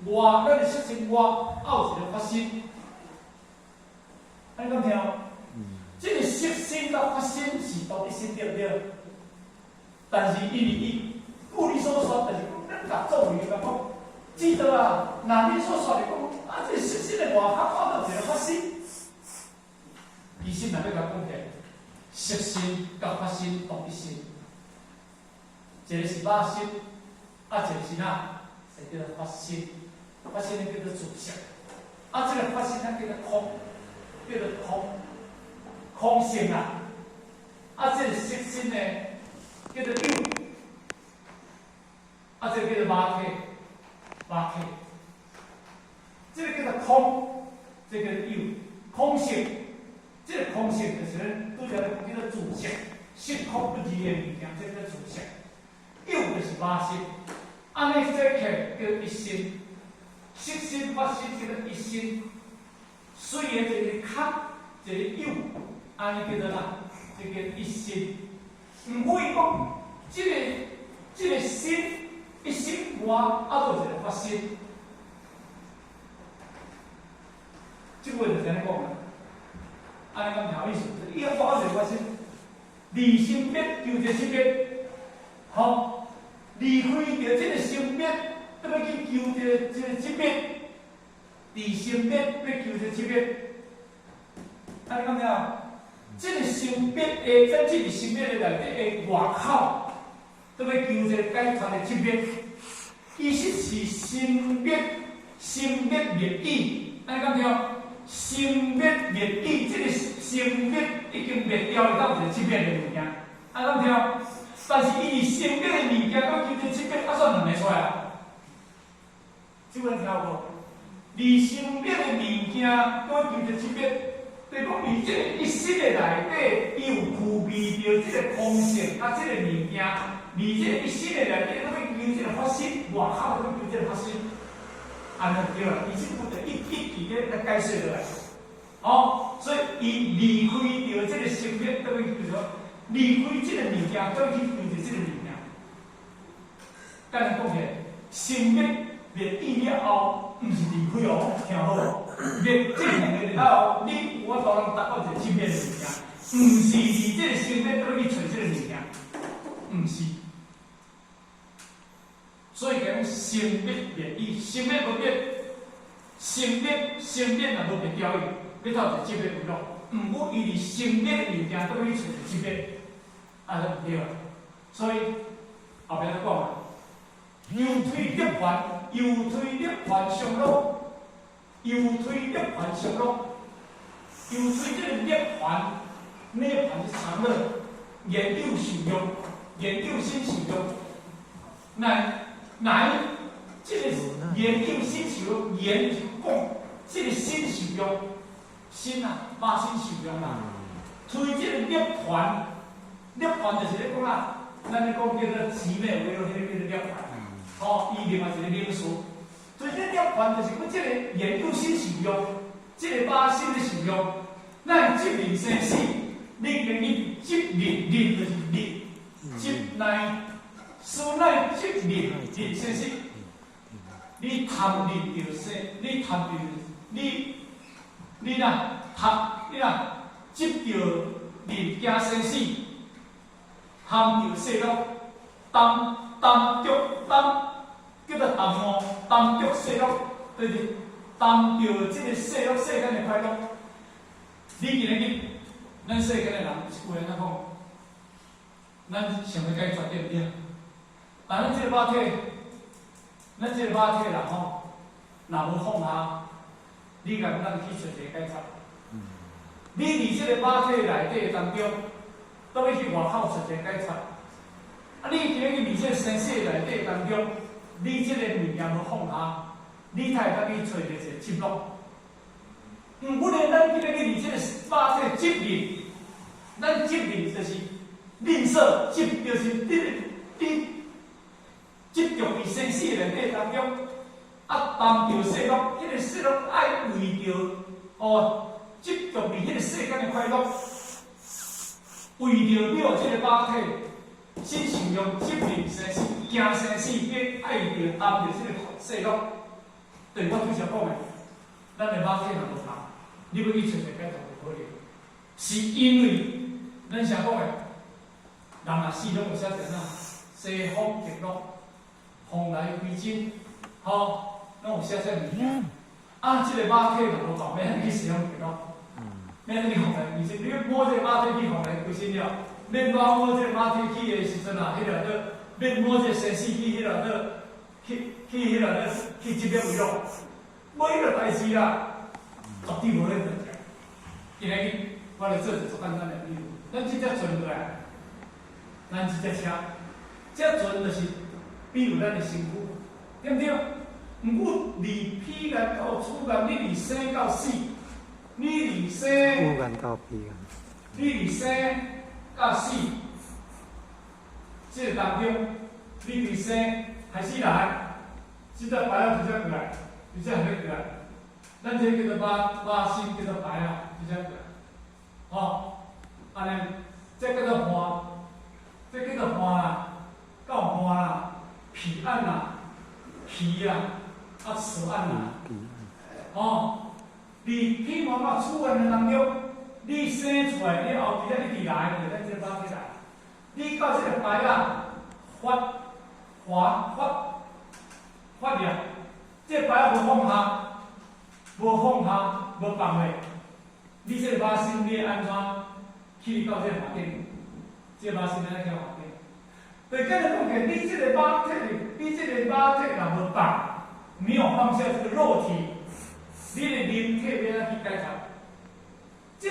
S1: 咱的色心外有一个法身。安尼讲听，这个色身甲法身是同一身对不对？但是因为伊据你所说，就是讲咱甲做为甲讲，记得啊，那你所说的讲，这色身的外口看到一个法身，其实若要甲讲起，色身甲法身同一身，一个是肉身，一个是哪？是叫做法身，法身叫做自色，这个法身叫做空。叫做空性啊，这个色身呢叫做有，这个叫做肉体，这个叫做空，这个叫做有，空性，这个空性就是咱拄则咧讲叫做自色，色空不二的物件，这叫自色，有就是肉身，安尼做起叫做一身，色身法身叫做一身。虽然一个壳，一个有，安尼叫做哪？这个一身。毋过伊讲，这个身一身外，还有一个法身。这句就是安尼讲啦。安尼讲条意思，伊个外有一个法身，离身别求这身别，好，离开着这个身别，要去求这个身别。离身别要求这身别，安尼讲听，这个身别咱这个身别的内底的外口，要求这个解脱的身别，意思是身别灭意，安尼讲听，身别灭意，这个身别已经灭掉了，到一个身别的物件，安尼讲听，但是因为身别的物件要求这身别，算两个出来啊，这个听有无？离身别的物件，都求着身别，就讲离这个一身的内底，伊有具备着这个空性，这个物件，离这个一身的内底，都要求这个法身，外口都要求这个法身，安尼对啦。伊即部就一咧来解释落来，所以伊离开着这个身别，都要求着离开这个物件，都要去求着这个物件。甲咱讲起来，身别灭意了后。毋是离开哦，听好哦。灭这两个了后，你有法度通达到一个身边的物件，毋是离这个身边倒去找这个物件，毋是。所以讲身别灭意，身别无灭，身别若无灭掉伊，要到一个身别为乐。毋过伊离身别的物件倒去找身别，就毋对啦。所以后壁咧讲啊。右推涅槃，右推涅槃上路，右推涅槃上路，右推这个涅槃是长乐，研究受用，研究新受用。乃这个研究新受用，研究讲这个新受用，新肉身受用啦。推这个涅槃就是咧讲啊，咱咧讲叫做奇美为了迄个叫做涅槃，哦，伊另外一个名词。所以这涅槃就是讲，这个研究性受用，这个把心的受用，咱接人生死，你跟你接人，人就是人，接来，所乃接人，人生死。你贪人就生，你贪人，你若贪，你若接着人惊生死，贪着世乐，当着叫做贪哦，当着世乐，就是当着这个世乐世间的快乐。你今日咱世间的人有人在讲，咱想要解决对不对？但咱这个肉体。咱这个肉体人吼，若无放下，你敢咱去找一个解决？你伫这个肉体内底当中，倒要去外口找一个解决？啊，你今日伫这个生死内底当中，你这个物件无放下，你才会当去找着一个接落。不然咱今日伫这个肉体接力，咱接力就是吝啬，接就是你。执着伫生死内底当中，啊，当着世乐，迄个世乐爱为着执着伫迄个世间的快乐，为着了这个肉体，心想用执念生死，惊生死，便爱着担着这个世乐。对我拄则讲的，咱的肉体若无通，你要去找一个解决无可能，是因为咱常讲的，人若死拢有啥子啊？西方极乐。风来归真，吼，拢有写物件。啊，这个肉体若无够，免安去使用去咯。免安尼风来归真，你摸这个肉体去风来归真了，免摸这个肉体去的时阵啊，迄个倒，免摸这个生死去迄个倒，去迄个倒，去这个为乐，每个代志啦，绝对无咧问题。今日我来做一个简单的比喻，咱即只船过来，咱即只车，这船就是。比如咱的身躯，对不对？毋过离彼岸到此岸，你离生到死，你离生，
S2: 忽然到彼岸，
S1: 你离生到死，这个当中，你离生开始来，这个白啊就这过来，就这样过来，咱这叫做把心叫做白啊，就这样过来，哦，安尼，这叫做花，这叫做花啦，到花啦。彼岸啦，彼啦，啊此岸啦，哦，离彼岸到此岸的当中，你生出来了后，伫你来，就咱这肉体来，你到这个白啊，发亮，这白啊无放下，无放下，你这个肉身你安怎去到这个环境？这个肉身安怎去环境？对，跟着讲起，你这个肉体若无放，没有放下这个肉体，你的灵体要安怎去解决？